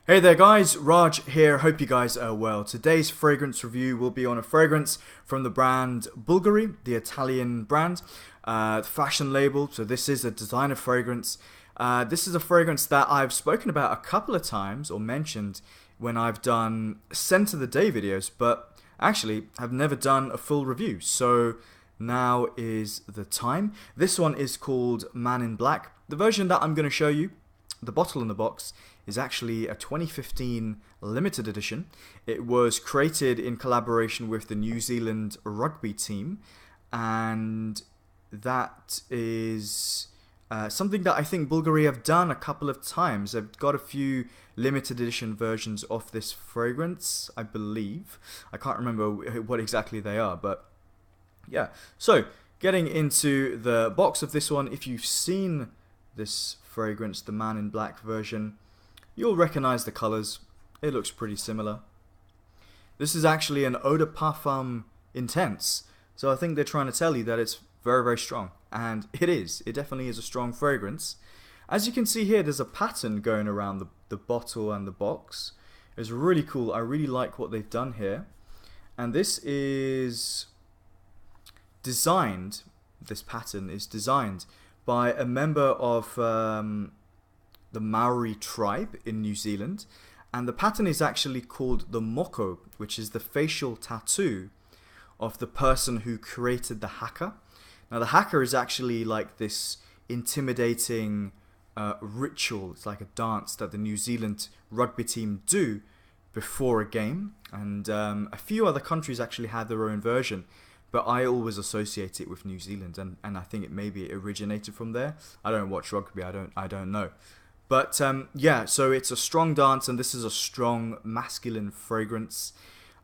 Hey there guys, Raj here, hope you guys are well. Today's fragrance review will be on a fragrance from the brand Bvlgari, the Italian brand, fashion label, so this is a designer fragrance. This is a fragrance that I've spoken about a couple of times, or mentioned, when I've done Scent of the Day videos, but actually have never done a full review, so now is the time. This one is called Man in Black. The version that I'm going to show you, the bottle in the box, is actually a 2015 limited edition. It was created in collaboration with the New Zealand rugby team, and that is something that I think Bvlgari have done a couple of times. They've got a few limited edition versions of this fragrance, I believe. I can't remember what exactly they are, but yeah. So, getting into the box of this one, if you've seen this fragrance, the Man in Black version, you'll recognize the colors. It looks pretty similar. This is actually an eau de parfum intense, so I think they're trying to tell you that it's very, very strong, and it is. It definitely is a strong fragrance. As you can see here, there's a pattern going around the bottle and the box. It's really cool. I really like what they've done here, and this pattern is designed by a member of the Maori tribe in New Zealand, and the pattern is actually called the moko, which is the facial tattoo of the person who created the haka. Now the haka is actually like this intimidating ritual. It's like a dance that the New Zealand rugby team do before a game, and a few other countries actually have their own version, but I always associate it with New Zealand, and I think it originated from there. I don't watch rugby, I don't know. But yeah, so it's a strong dance, and this is a strong masculine fragrance.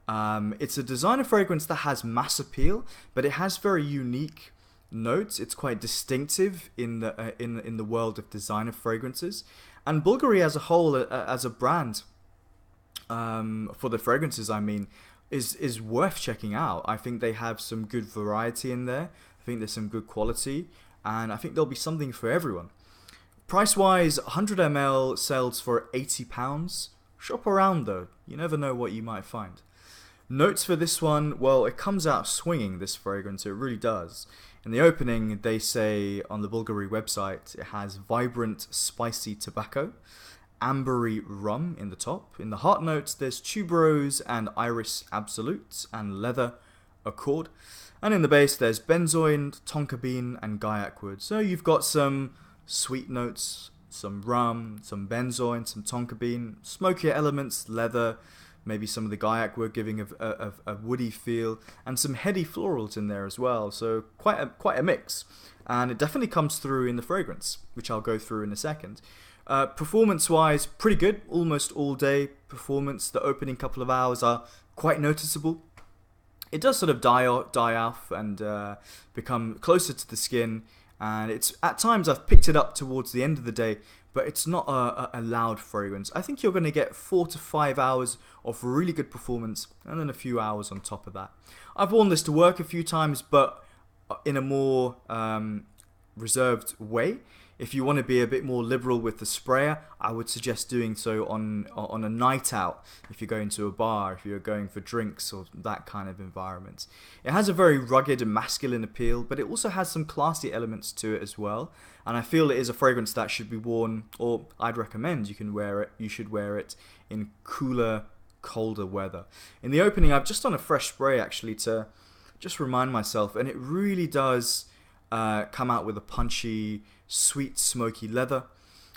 It's a designer fragrance that has mass appeal, but it has very unique notes. It's quite distinctive in the world of designer fragrances. And Bvlgari as a whole, as a brand, for the fragrances, I mean, is worth checking out. I think they have some good variety in there. I think there's some good quality, and I think there'll be something for everyone. Price wise, 100 ml sells for £80. Shop around though, you never know what you might find. Notes for this one, well, it comes out swinging, this fragrance, it really does. In the opening, they say on the Bvlgari website, it has vibrant spicy tobacco, ambery rum in the top. In the heart notes, there's tuberose and iris absolute and leather accord. And in the base, there's benzoin, tonka bean and guaiac wood. So you've got some sweet notes, some rum, some benzoin, some tonka bean, smokier elements, leather, maybe some of the guaiac wood giving a woody feel, and some heady florals in there as well. So quite a mix, and it definitely comes through in the fragrance, which I'll go through in a second. Performance wise, pretty good, almost all day performance. The opening couple of hours are quite noticeable. It does sort of die off and become closer to the skin, and it's at times I've picked it up towards the end of the day, but it's not a loud fragrance. I think you're going to get 4 to 5 hours of really good performance, and then a few hours on top of that. I've worn this to work a few times, but in a more reserved way. If you want to be a bit more liberal with the sprayer, I would suggest doing so on a night out, if you're going to a bar, if you're going for drinks or that kind of environment. It has a very rugged and masculine appeal, but it also has some classy elements to it as well. And I feel it is a fragrance that should be worn, or I'd recommend you should wear it in cooler, colder weather. In the opening, I've just done a fresh spray actually to just remind myself, and it really does come out with a punchy, sweet, smoky leather.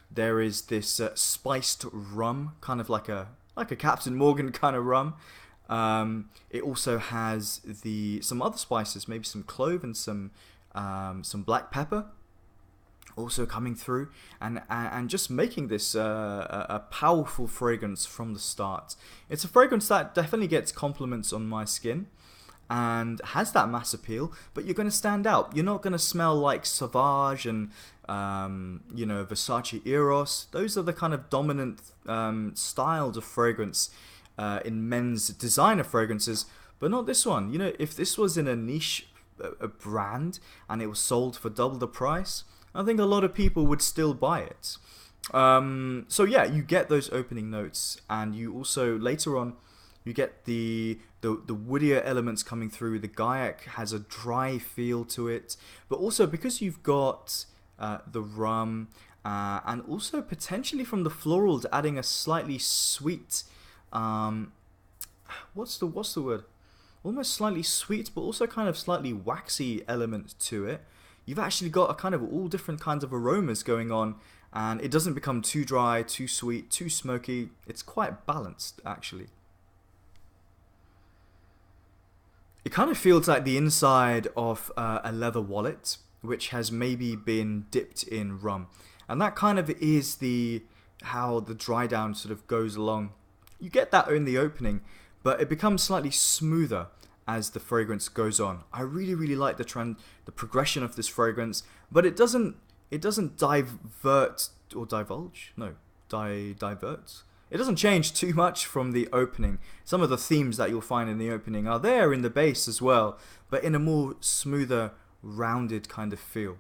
There is this spiced rum, kind of like a Captain Morgan kind of rum. It also has some other spices, maybe some clove and some black pepper, also coming through, and just making this a powerful fragrance from the start. It's a fragrance that definitely gets compliments on my skin and has that mass appeal, but you're going to stand out. You're not going to smell like Sauvage and Versace Eros. Those are the kind of dominant styles of fragrance in men's designer fragrances, but not this one. You know, if this was in a niche brand and it was sold for double the price, I think a lot of people would still buy it. So yeah, you get those opening notes, and you also later on you get the woodier elements coming through. The Guaiac has a dry feel to it, but also because you've got the rum, and also potentially from the florals adding a slightly sweet, what's the word? Almost slightly sweet, but also kind of slightly waxy element to it. You've actually got a kind of all different kinds of aromas going on, and it doesn't become too dry, too sweet, too smoky. It's quite balanced, actually. It kind of feels like the inside of a leather wallet, which has maybe been dipped in rum, and that kind of is the how the dry down sort of goes along. You get that in the opening, but it becomes slightly smoother as the fragrance goes on. I really, really like the progression of this fragrance, but it doesn't divert or divulge. No, diverts. It doesn't change too much from the opening. Some of the themes that you'll find in the opening are there in the base as well, but in a more smoother, rounded kind of feel.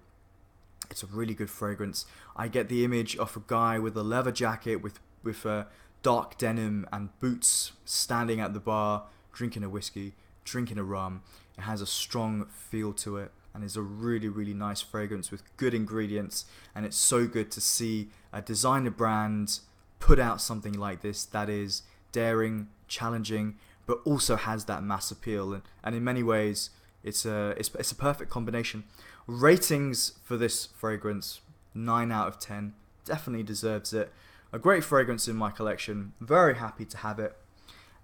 It's a really good fragrance. I get the image of a guy with a leather jacket with a dark denim and boots standing at the bar, drinking a whiskey, drinking a rum. It has a strong feel to it and is a really, really nice fragrance with good ingredients. And it's so good to see a designer brand put out something like this that is daring, challenging, but also has that mass appeal. And in many ways, it's a perfect combination. Ratings for this fragrance, 9 out of 10. Definitely deserves it. A great fragrance in my collection. Very happy to have it.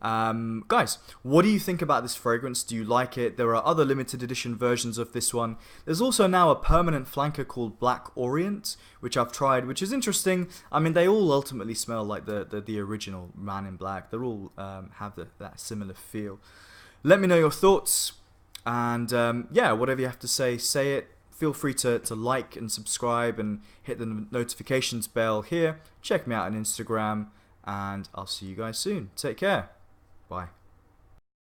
Guys, what do you think about this fragrance? Do you like it? There are other limited edition versions of this one. There's also now a permanent flanker called Black Orient, which I've tried, which is interesting. I mean, they all ultimately smell like the original Man in Black. They all have that similar feel. Let me know your thoughts. And yeah, whatever you have to say it. Feel free to like and subscribe and hit the notifications bell here. Check me out on Instagram, and I'll see you guys soon. Take care. Bye.